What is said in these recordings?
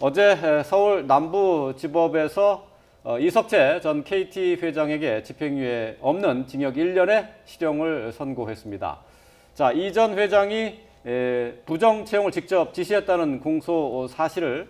어제 서울 남부지법에서 이석채 전 KT 회장에게 집행유예 없는 징역 1년의 실형을 선고했습니다. 자, 이 전 회장이 부정 채용을 직접 지시했다는 공소 사실을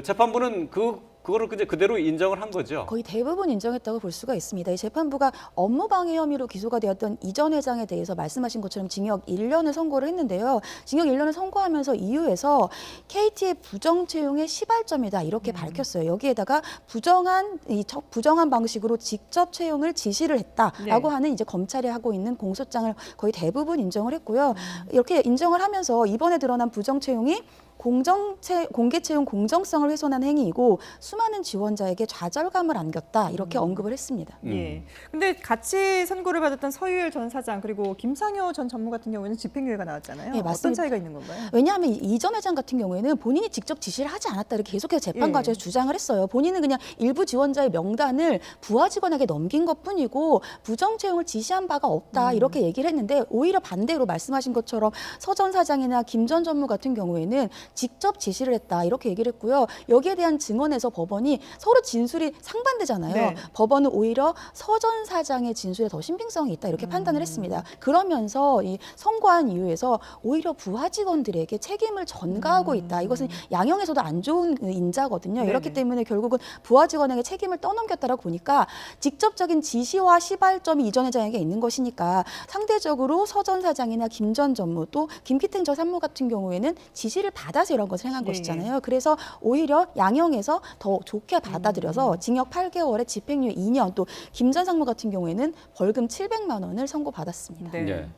재판부는 그거를 그대로 인정을 한 거죠. 거의 대부분 인정했다고 볼 수가 있습니다. 이 재판부가 업무방해 혐의로 기소가 되었던 이 전 회장에 대해서 말씀하신 것처럼 징역 1년을 선고를 했는데요. 징역 1년을 선고하면서 이유에서 KT의 부정 채용의 시발점이다 이렇게 밝혔어요. 여기에다가 부정한 방식으로 직접 채용을 지시를 했다라고 하는 이제 검찰이 하고 있는 공소장을 거의 대부분 인정을 했고요. 이렇게 인정을 하면서 이번에 드러난 부정 채용이 공개 채용 공정성을 훼손한 행위이고 수많은 지원자에게 좌절감을 안겼다 이렇게 언급을 했습니다. 예. 근데 같이 선고를 받았던 서유열 전 사장 그리고 김상효 전 전무 같은 경우에는 집행유예가 나왔잖아요. 네, 맞습니다. 어떤 차이가 있는 건가요? 왜냐하면 이 전 회장 같은 경우에는 본인이 직접 지시를 하지 않았다 이렇게 계속해서 재판 과정에서 주장을 했어요. 본인은 그냥 일부 지원자의 명단을 부하 직원에게 넘긴 것뿐이고 부정 채용을 지시한 바가 없다 이렇게 얘기를 했는데 오히려 반대로 말씀하신 것처럼 서 전 사장이나 김 전 전무 같은 경우에는 직접 지시를 했다 이렇게 얘기를 했고요. 여기에 대한 증언에서 법원이 서로 진술이 상반되잖아요. 네. 법원은 오히려 서 전 사장의 진술에 더 신빙성이 있다 이렇게 판단을 했습니다. 그러면서 이 선고한 이유에서 오히려 부하 직원들에게 책임을 전가하고 있다. 이것은 양형에서도 안 좋은 인자거든요. 네네. 이렇기 때문에 결국은 부하 직원에게 책임을 떠넘겼다라고 보니까 직접적인 지시와 시발점이 이 전 회장에게 있는 것이니까 상대적으로 서 전 사장이나 김 전 전무 또 김기태 전 산무 같은 경우에는 지시를 받아서 이런 것을 행한 것이잖아요. 그래서 오히려 양형에서 더 좋게 받아들여서 징역 8개월에 집행유예 2년 또 김 전 상무 같은 경우에는 벌금 700만 원을 선고받았습니다. 네. 예.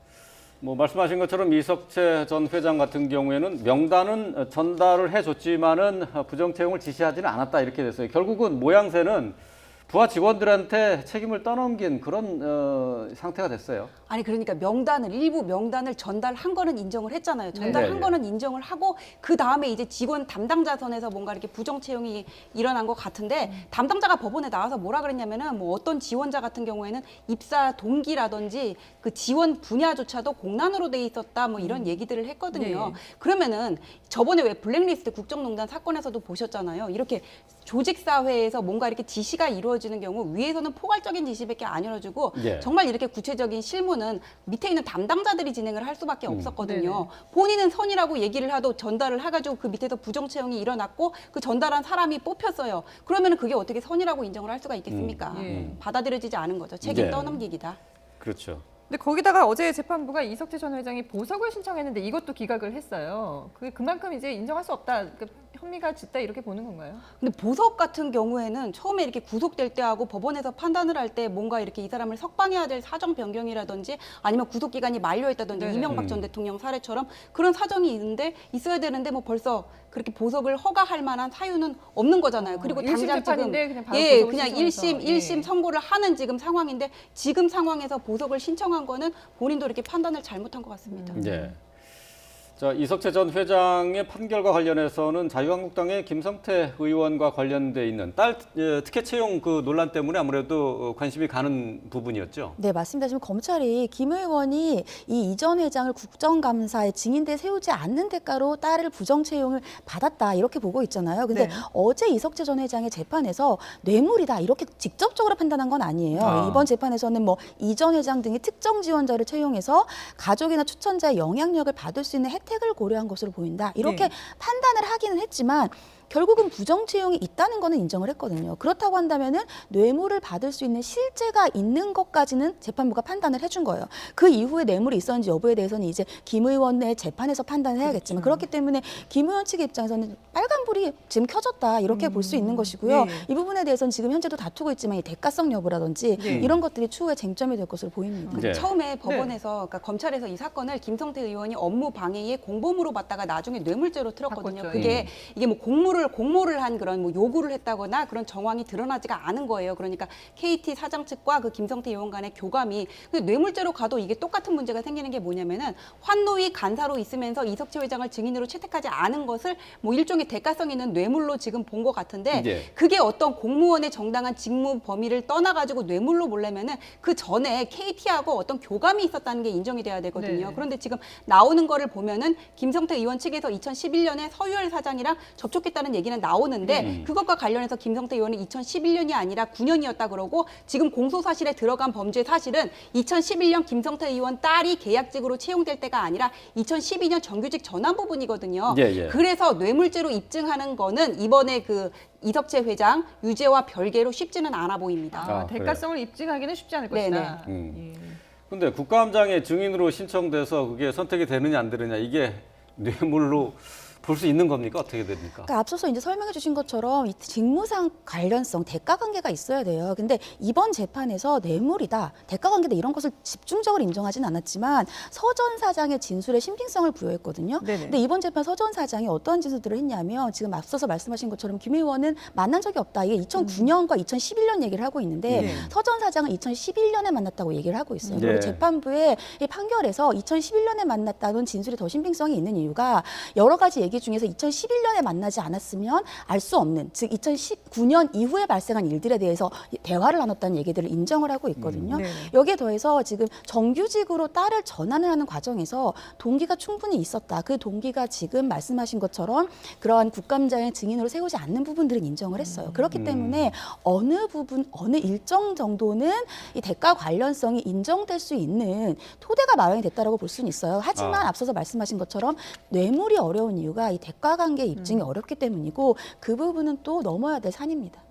뭐 말씀하신 것처럼 이석채 전 회장 같은 경우에는 명단은 전달을 해줬지만은 부정 채용을 지시하지는 않았다 이렇게 됐어요. 결국은 모양새는 부하 직원들한테 책임을 떠넘긴 그런 상태가 됐어요. 아니 그러니까 일부 명단을 전달한 거는 인정을 했잖아요. 전달한 네. 거는 인정을 하고 그 다음에 이제 직원 담당자 선에서 뭔가 이렇게 부정 채용이 일어난 것 같은데 담당자가 법원에 나와서 뭐라 그랬냐면은 뭐 어떤 지원자 같은 경우에는 입사 동기라든지 그 지원 분야조차도 공란으로 돼 있었다 뭐 이런 얘기들을 했거든요. 네. 그러면은 저번에 왜 블랙리스트 국정농단 사건에서도 보셨잖아요. 이렇게 조직사회에서 뭔가 이렇게 지시가 이루어지는 경우 위에서는 포괄적인 지시밖에 안 이루어지고 예. 정말 이렇게 구체적인 실무는 밑에 있는 담당자들이 진행을 할 수밖에 없었거든요. 네네. 본인은 선이라고 얘기를 하도 전달을 해가지고 그 밑에서 부정 채용이 일어났고 그 전달한 사람이 뽑혔어요. 그러면 그게 어떻게 선이라고 인정을 할 수가 있겠습니까? 받아들여지지 않은 거죠. 책임 네. 떠넘기기다. 그렇죠. 근데 거기다가 어제 재판부가 이석채 전 회장이 보석을 신청했는데 이것도 기각을 했어요. 그게 그만큼 이제 인정할 수 없다. 그러니까 혐의가 짙다 이렇게 보는 건가요? 근데 보석 같은 경우에는 처음에 이렇게 구속될 때하고 법원에서 판단을 할 때 뭔가 이렇게 이 사람을 석방해야 될 사정 변경이라든지 아니면 구속 기간이 만료했다든지 네네. 이명박 전 대통령 사례처럼 그런 사정이 있어야 되는데 뭐 벌써 그렇게 보석을 허가할 만한 사유는 없는 거잖아요. 그리고 일심 당장 지금 재판인데 그냥 바로 예, 보석을 그냥 신청해서. 1심 선고를 하는 지금 상황인데 지금 상황에서 보석을 신청한 거는 본인도 이렇게 판단을 잘못한 것 같습니다. 예. 자, 이석채 전 회장의 판결과 관련해서는 자유한국당의 김성태 의원과 관련돼 있는 딸 특혜 채용 그 논란 때문에 아무래도 관심이 가는 부분이었죠. 네, 맞습니다. 지금 검찰이 김 의원이 이 전 회장을 국정감사에 증인대에 세우지 않는 대가로 딸을 부정 채용을 받았다 이렇게 보고 있잖아요. 근데 네. 어제 이석채 전 회장의 재판에서 뇌물이다 이렇게 직접적으로 판단한 건 아니에요. 아. 이번 재판에서는 뭐 이 전 회장 등이 특정 지원자를 채용해서 가족이나 추천자의 영향력을 받을 수 있는 혜택을 고려한 것으로 보인다. 이렇게 네. 판단을 하기는 했지만 결국은 부정 채용이 있다는 거는 인정을 했거든요. 그렇다고 한다면은 뇌물을 받을 수 있는 실제가 있는 것까지는 재판부가 판단을 해준 거예요. 그 이후에 뇌물이 있었는지 여부에 대해서는 이제 김 의원의 재판에서 판단을 해야겠지만 그렇기 때문에 김 의원 측의 입장에서는 빨간불이 지금 켜졌다 이렇게 볼 수 있는 것이고요. 네. 이 부분에 대해서는 지금 현재도 다투고 있지만 이 대가성 여부라든지 네. 이런 것들이 추후에 쟁점이 될 것으로 보입니다. 네. 처음에 법원에서 그러니까 검찰에서 이 사건을 김성태 의원이 업무 방해의 공범으로 봤다가 나중에 뇌물죄로 틀었거든요. 바꿨죠. 그게 이게 뭐 공모를 한 그런 뭐 요구를 했다거나 그런 정황이 드러나지가 않은 거예요. 그러니까 KT 사장 측과 그 김성태 의원 간의 교감이 근데 뇌물죄로 가도 이게 똑같은 문제가 생기는 게 뭐냐면은 환노위 간사로 있으면서 이석채 회장을 증인으로 채택하지 않은 것을 뭐 일종의 대가성 있는 뇌물로 지금 본 것 같은데 네. 그게 어떤 공무원의 정당한 직무 범위를 떠나가지고 뇌물로 보려면은 그 전에 KT하고 어떤 교감이 있었다는 게 인정이 돼야 되거든요. 네. 그런데 지금 나오는 거를 보면은 김성태 의원 측에서 2011년에 서유열 사장이랑 접촉했다는 있다는 얘기는 나오는데 그것과 관련해서 김성태 의원은 2011년이 아니라 9년이었다 그러고 지금 공소사실에 들어간 범죄 사실은 2011년 김성태 의원 딸이 계약직으로 채용될 때가 아니라 2012년 정규직 전환 부분이거든요. 예, 예. 그래서 뇌물죄로 입증하는 거는 이번에 그 이석채 회장 유죄와 별개로 쉽지는 않아 보입니다. 아, 대가성을 입증하기는 쉽지 않을 네네. 것이다. 예. 근데 국감장에 증인으로 신청돼서 그게 선택이 되느냐 안 되느냐 이게 뇌물로 볼 수 있는 겁니까? 어떻게 됩니까? 그러니까 앞서서 이제 설명해 주신 것처럼 이 직무상 관련성, 대가 관계가 있어야 돼요. 근데 이번 재판에서 뇌물이다, 대가 관계다 이런 것을 집중적으로 인정하진 않았지만 서 전 사장의 진술에 신빙성을 부여했거든요. 네네. 근데 이번 재판 서 전 사장이 어떤 진술들을 했냐면 지금 앞서서 말씀하신 것처럼 김 의원은 만난 적이 없다. 이게 2009년과 2011년 얘기를 하고 있는데 네. 서 전 사장은 2011년에 만났다고 얘기를 하고 있어요. 네. 그리고 재판부의 이 판결에서 2011년에 만났다는 진술이 더 신빙성이 있는 이유가 여러 가지 얘기 중에서 2011년에 만나지 않았으면 알 수 없는, 즉 2019년 이후에 발생한 일들에 대해서 대화를 나눴다는 얘기들을 인정을 하고 있거든요. 네네. 여기에 더해서 지금 정규직으로 딸을 전환을 하는 과정에서 동기가 충분히 있었다. 그 동기가 지금 말씀하신 것처럼 그러한 국감장의 증인으로 세우지 않는 부분들은 인정을 했어요. 그렇기 때문에 어느 부분, 어느 일정 정도는 이 대가 관련성이 인정될 수 있는 토대가 마련이 됐다라고 볼 수는 있어요. 하지만 앞서서 말씀하신 것처럼 뇌물이 어려운 이유가 이 대가 관계 입증이 어렵기 때문이고 그 부분은 또 넘어야 될 산입니다.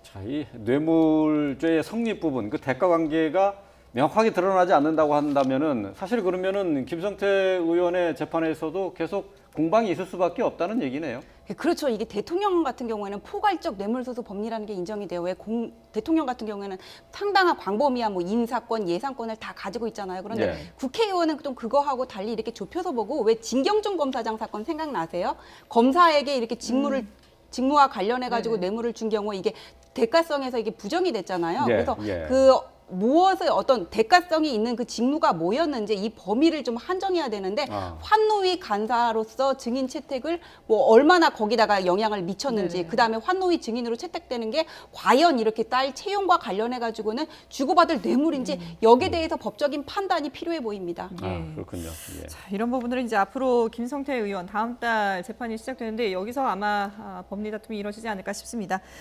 자, 이 뇌물죄의 성립 부분, 그 대가 관계가 명확하게 드러나지 않는다고 한다면은 사실 그러면은 김성태 의원의 재판에서도 계속 공방이 있을 수밖에 없다는 얘기네요. 그렇죠. 이게 대통령 같은 경우에는 포괄적 뇌물소수 법리라는 게 인정이 돼요. 왜 대통령 같은 경우에는 상당한 광범위한 뭐 인사권, 예산권을 다 가지고 있잖아요. 그런데 네. 국회의원은 좀 그거하고 달리 이렇게 좁혀서 보고 왜 진경준 검사장 사건 생각나세요? 검사에게 이렇게 직무와 관련해 가지고 네네. 뇌물을 준 경우에 이게 대가성에서 이게 부정이 됐잖아요. 예, 그래서 예. 그 무엇을 어떤 대가성이 있는 그 직무가 뭐였는지 이 범위를 좀 한정해야 되는데 환노위 간사로서 증인 채택을 뭐 얼마나 거기다가 영향을 미쳤는지 네네. 그다음에 환노위 증인으로 채택되는 게 과연 이렇게 딸 채용과 관련해 가지고는 주고받을 뇌물인지 여기에 대해서 법적인 판단이 필요해 보입니다. 아, 그렇군요. 예. 자, 이런 부분들은 이제 앞으로 김성태 의원 다음 달 재판이 시작되는데 여기서 아마 법리 다툼이 이루어지지 않을까 싶습니다.